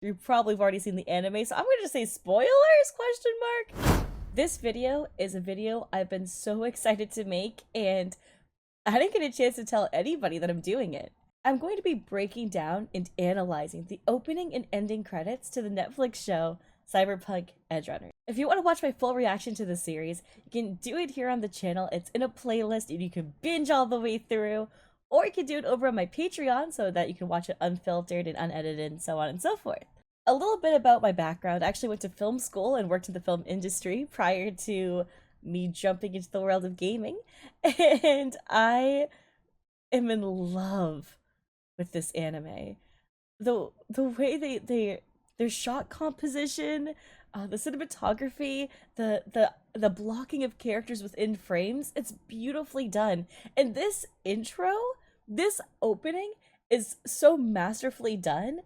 You probably have already seen the anime, so I'm gonna just say spoilers, question mark. This video is a video I've been so excited to make, and I didn't get a chance to tell anybody that I'm doing it. I'm going to be breaking down and analyzing the opening and ending credits to the Netflix show Cyberpunk Edgerunners. If you want to watch my full reaction to the series, you can do it here on the channel. It's in a playlist and you can binge all the way through, or you can do it over on my Patreon so that you can watch it unfiltered and unedited and so on and so forth. A little bit about my background. I actually went to film school and worked in the film industry prior to me jumping into the world of gaming, and I am in love with this anime. The way their shot composition, the cinematography, the blocking of characters within frames, it's beautifully done. And this intro, this opening is so masterfully done,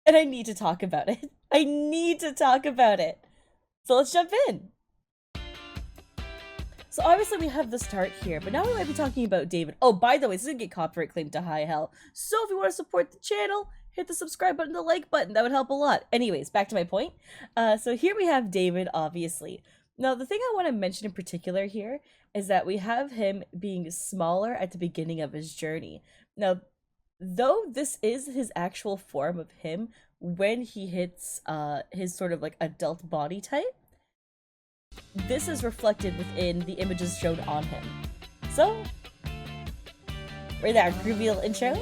and I need to talk about it. I need to talk about it. So let's jump in. So obviously we have the start here, but now we might be talking about David. Oh, by the way, this is gonna get copyright claimed to high hell. So if you want to support the channel, hit the subscribe button, the like button. That would help a lot. Anyways, back to my point. So here we have David, obviously. Now, the thing I want to mention in particular here is that we have him being smaller at the beginning of his journey. Now, though this is his actual form of him when he hits his sort of like adult body type, this is reflected within the images shown on him. So, right there, groovy little intro.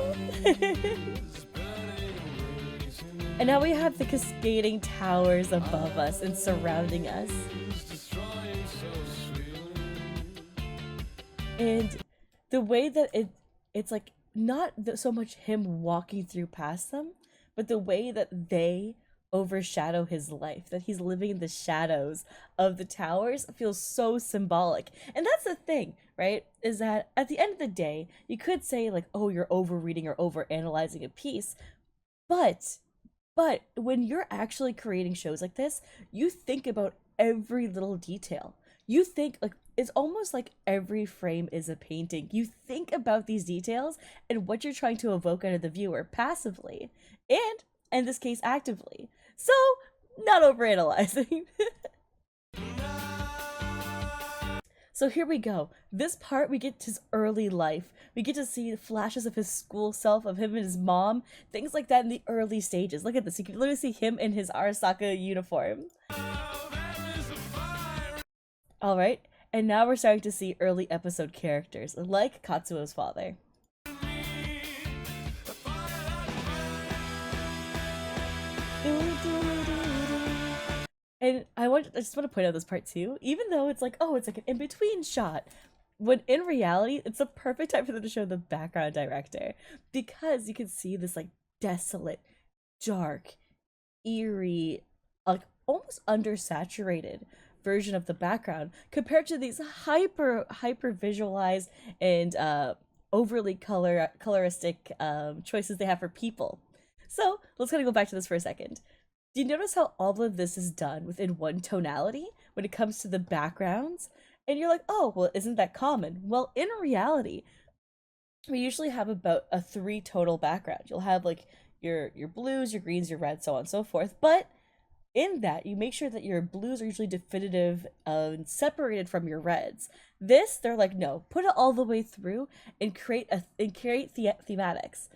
And now we have the cascading towers above us and surrounding us. And the way that it's like not so much him walking through past them, but the way that they overshadow his life, that he's living in the shadows of the towers, feels so symbolic. And that's the thing, right? Is that at the end of the day, you could say like, oh, you're overreading or overanalyzing a piece, but when you're actually creating shows like this, you think about every little detail. You think like it's almost like every frame is a painting. You think about these details and what you're trying to evoke out of the viewer passively, and in this case actively. So, not overanalyzing. So here we go. This part, we get his early life. We get to see flashes of his school self, of him and his mom, things like that in the early stages. Look at this. You can literally see him in his Arasaka uniform. Alright, and now we're starting to see early episode characters, like Katsuo's father. And I just want to point out this part too, even though it's like, oh, it's like an in-between shot, when in reality, it's the perfect time for them to show the background director, because you can see this like desolate, dark, eerie, like almost undersaturated version of the background compared to these hyper visualized and overly coloristic choices they have for people. So let's kind of go back to this for a second. Do you notice how all of this is done within one tonality when it comes to the backgrounds? And you're like, oh, well, isn't that common? Well, in reality, we usually have about a 3 total background. You'll have like your blues, your greens, your reds, so on and so forth. But in that, you make sure that your blues are usually definitive and separated from your reds. This, they're like, no, put it all the way through and create thematics.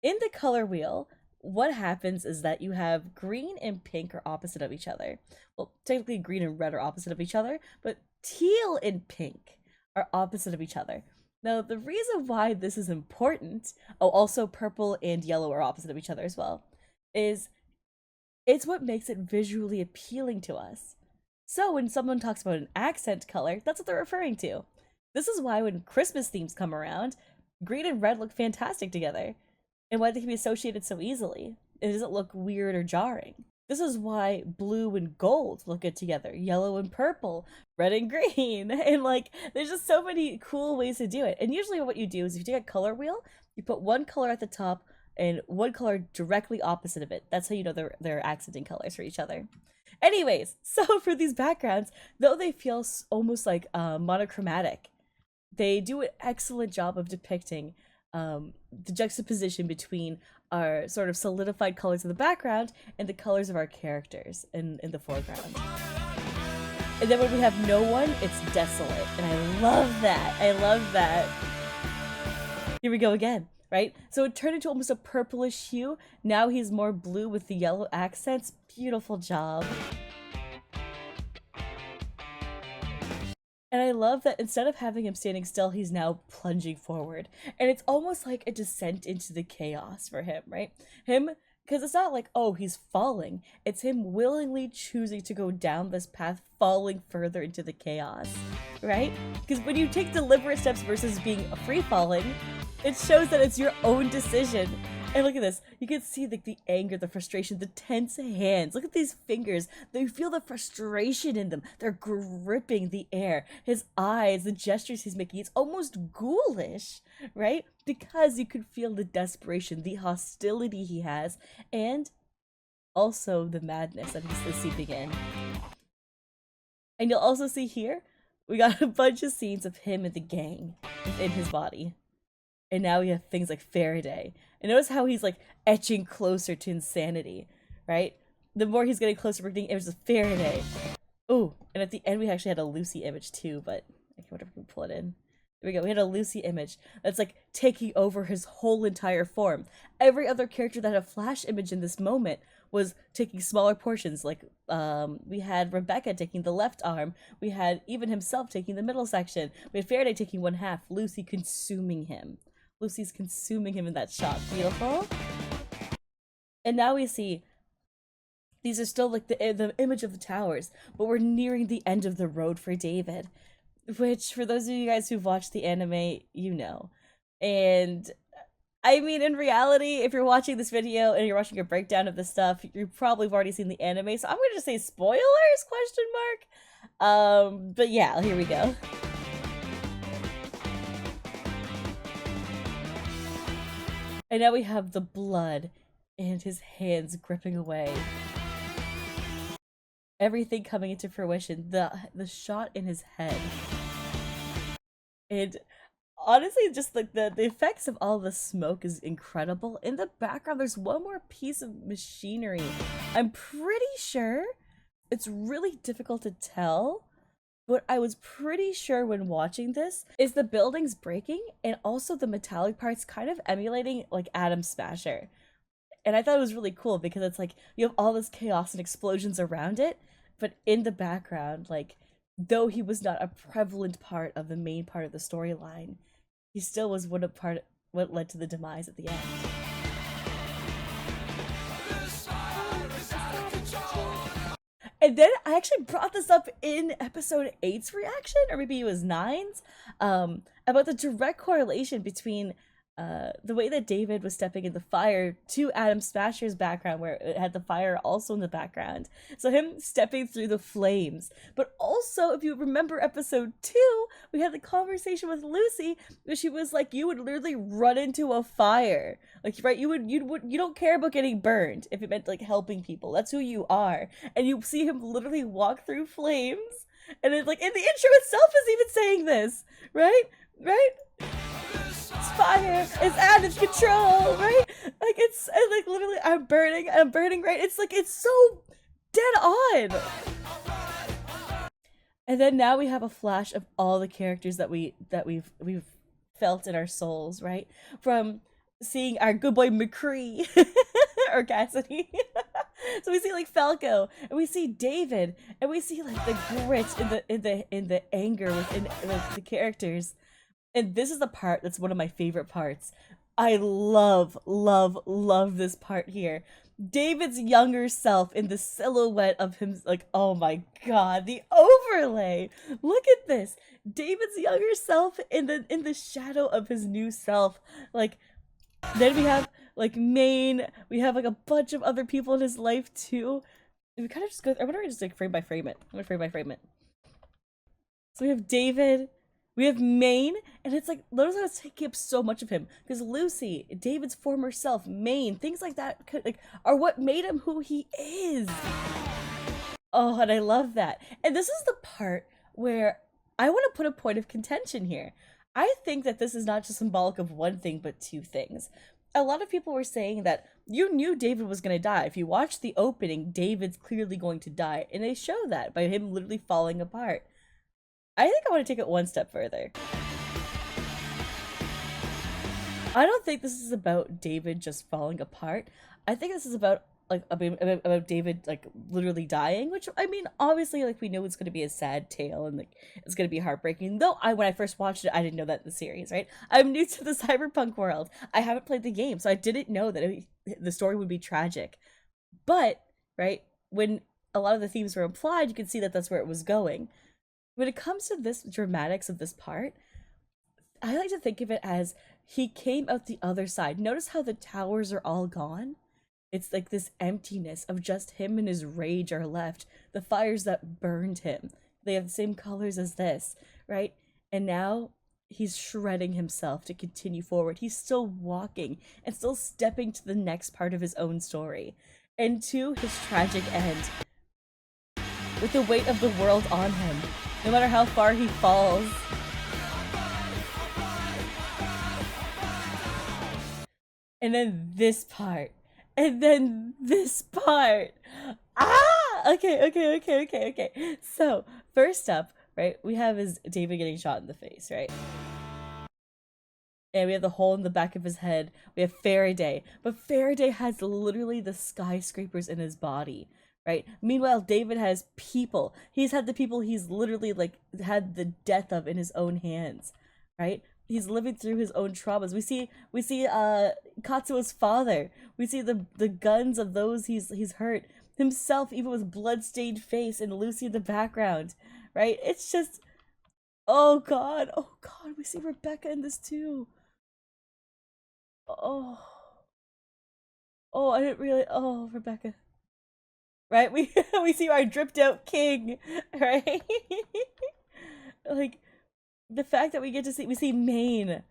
In the color wheel, what happens is that you have green and pink are opposite of each other. Well, technically green and red are opposite of each other, but teal and pink are opposite of each other. Now, the reason why this is important, oh, also purple and yellow are opposite of each other as well, is it's what makes it visually appealing to us. So when someone talks about an accent color, that's what they're referring to. This is why when Christmas themes come around, green and red look fantastic together, and why they can be associated so easily. It doesn't look weird or jarring. This is why blue and gold look good together, yellow and purple, red and green, and like there's just so many cool ways to do it. And usually what you do is if you take a color wheel, you put one color at the top and one color directly opposite of it. That's how you know they're accenting colors for each other. Anyways, so for these backgrounds, though they feel almost like monochromatic, they do an excellent job of depicting the juxtaposition between our sort of solidified colors in the background and the colors of our characters in the foreground. And then when we have no one, it's desolate. And I love that. I love that. Here we go again, right? So it turned into almost a purplish hue. Now he's more blue with the yellow accents. Beautiful job. And I love that instead of having him standing still, he's now plunging forward. And it's almost like a descent into the chaos for him, right? Because it's not like, oh, he's falling. It's him willingly choosing to go down this path, falling further into the chaos, right? Because when you take deliberate steps versus being free-falling, it shows that it's your own decision. And look at this. You can see the anger, the frustration, the tense hands. Look at these fingers. You feel the frustration in them. They're gripping the air. His eyes, the gestures he's making, it's almost ghoulish, right? Because you can feel the desperation, the hostility he has, and also the madness that he's seeping in. And you'll also see here, we got a bunch of scenes of him and the gang within his body. And now we have things like Faraday. And notice how he's like etching closer to insanity, right? The more he's getting closer, we're getting images of Faraday. Oh, and at the end we actually had a Lucy image too, but I can't wonder if we can pull it in. There we go. We had a Lucy image that's like taking over his whole entire form. Every other character that had a flash image in this moment was taking smaller portions. Like we had Rebecca taking the left arm. We had even himself taking the middle section. We had Faraday taking one half. Lucy consuming him. Lucy's consuming him in that shot. Beautiful. And now we see these are still like the image of the towers, but we're nearing the end of the road for David, which for those of you guys who've watched the anime, you know. And I mean, in reality, if you're watching this video and you're watching a breakdown of this stuff, you probably have already seen the anime, so I'm gonna just say spoilers, question mark. But yeah, here we go. And now we have the blood and his hands gripping away. Everything coming into fruition. The shot in his head. And honestly, just like the effects of all the smoke is incredible. In the background, there's one more piece of machinery. I'm pretty sure it's really difficult to tell. What I was pretty sure when watching this is the buildings breaking and also the metallic parts kind of emulating like Atom Smasher. And I thought it was really cool because it's like you have all this chaos and explosions around it, but in the background, like though he was not a prevalent part of the main part of the storyline, he still was what led to the demise at the end. And then I actually brought this up in episode 8's reaction, or maybe it was 9's, about the direct correlation between the way that David was stepping in the fire to Atom Smasher's background, where it had the fire also in the background. So him stepping through the flames. But also, if you remember episode 2, we had the conversation with Lucy, where she was like, you would literally run into a fire. Like, right, you don't care about getting burned if it meant like helping people. That's who you are. And you see him literally walk through flames. And it's like, in the intro itself is even saying this, right? Right? Fire is out of control, right? Like it's like literally I'm burning, right? It's like it's so dead on. And then now we have a flash of all the characters that we've felt in our souls, right? From seeing our good boy McCree or Cassidy. So we see like Falco, and we see David, and we see like the grit in the anger within like, the characters. And this is the part that's one of my favorite parts. I love this part here. David's younger self in the silhouette of him, like, oh my god, the overlay. Look at this. David's younger self in the shadow of his new self. Like, then we have like Maine. We have like a bunch of other people in his life too. We kind of just go. I wonder if I just like frame by frame it. I'm gonna frame by frame it. So we have David. We have Maine, and it's like, notice how it's taking up so much of him. Because Lucy, David's former self, Maine, things like that like are what made him who he is. Oh, and I love that. And this is the part where I want to put a point of contention here. I think that this is not just symbolic of one thing, but two things. a lot of people were saying that you knew David was going to die. If you watch the opening, David's clearly going to die. And they show that by him literally falling apart. I think I want to take it one step further. I don't think this is about David just falling apart. I think this is about about David like literally dying, which I mean, obviously, like we know it's going to be a sad tale and like it's going to be heartbreaking. Though when I first watched it, I didn't know that in the series, right? I'm new to the Cyberpunk world. I haven't played the game, so I didn't know that the story would be tragic. But right when a lot of the themes were implied, you could see that that's where it was going. When it comes to this dramatics of this part, I like to think of it as he came out the other side. Notice how the towers are all gone? It's like this emptiness of just him and his rage are left. The fires that burned him, they have the same colors as this, right? And now he's shredding himself to continue forward. He's still walking and still stepping to the next part of his own story. And to his tragic end, with the weight of the world on him, no matter how far he falls. And then this part. And then this part. Okay. So, first up, right, we have is David getting shot in the face, right? And we have the hole in the back of his head. We have Faraday. But Faraday has literally the skyscrapers in his body, right? Meanwhile, David has people. He's had the people he's literally like had the death of in his own hands, right? He's living through his own traumas. We see Katsuo's father. We see the guns of those he's hurt. Himself, even with blood-stained face, and Lucy in the background, right? It's just, oh god, we see Rebecca in this too. Oh, I didn't really, Rebecca. Right? We see our dripped out king, right? Like, the fact that we see Maine,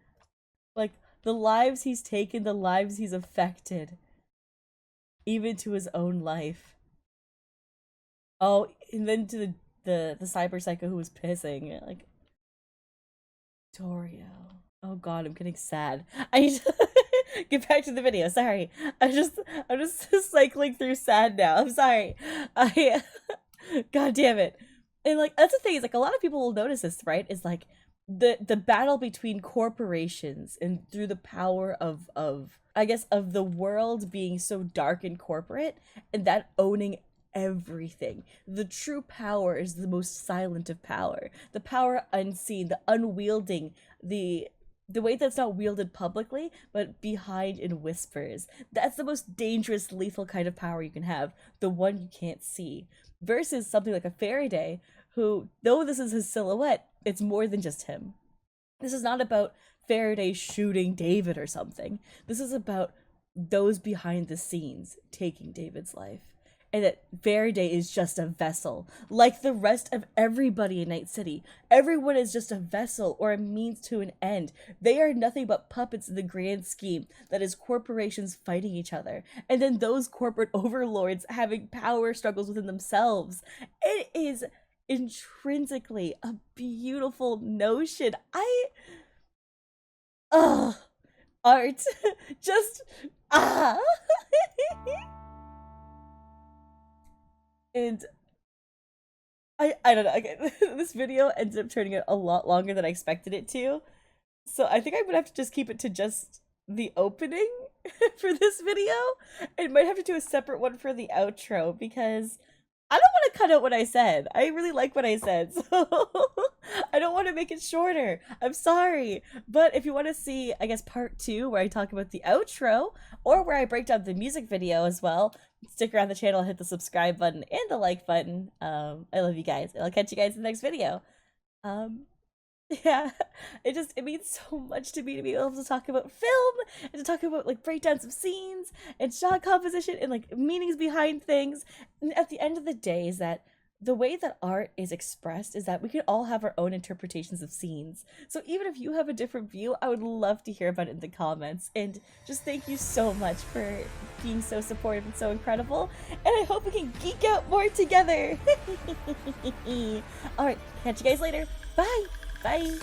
like the lives he's taken, the lives he's affected, even to his own life. Oh, and then to the cyber psycho who was pissing, like Torio. Oh god, I'm getting sad. I need to get back to the video. Sorry, I'm just cycling through sad now. I'm sorry. God damn it. And like that's the thing is like a lot of people will notice this, right? Is like the battle between corporations and through the power of I guess of the world being so dark and corporate and that owning everything. The true power is the most silent of power. The power unseen, the unwielding, the way that's not wielded publicly, but behind in whispers. That's the most dangerous, lethal kind of power you can have. The one you can't see. Versus something like a Faraday, who, though this is his silhouette, it's more than just him. This is not about Faraday shooting David or something. This is about those behind the scenes taking David's life. And that Faraday is just a vessel, like the rest of everybody in Night City. Everyone is just a vessel or a means to an end. They are nothing but puppets in the grand scheme that is corporations fighting each other. And then those corporate overlords having power struggles within themselves. It is intrinsically a beautiful notion. Art. Just, And I don't know. Okay, this video ended up turning out a lot longer than I expected it to. So I think I'm gonna have to just keep it to just the opening for this video. And might have to do a separate one for the outro because I don't want to cut out what I said. I really like what I said, so I don't want to make it shorter. I'm sorry. But if you want to see, I guess, part 2, where I talk about the outro, or where I break down the music video as well, stick around the channel, hit the subscribe button, and the like button. I love you guys. I'll catch you guys in the next video. Yeah, it means so much to me to be able to talk about film and to talk about like breakdowns of scenes and shot composition and like meanings behind things. And at the end of the day is that the way that art is expressed is that we can all have our own interpretations of scenes. So even if you have a different view, I would love to hear about it in the comments. And just thank you so much for being so supportive and so incredible. And I hope we can geek out more together. Alright, catch you guys later. Bye! Bye!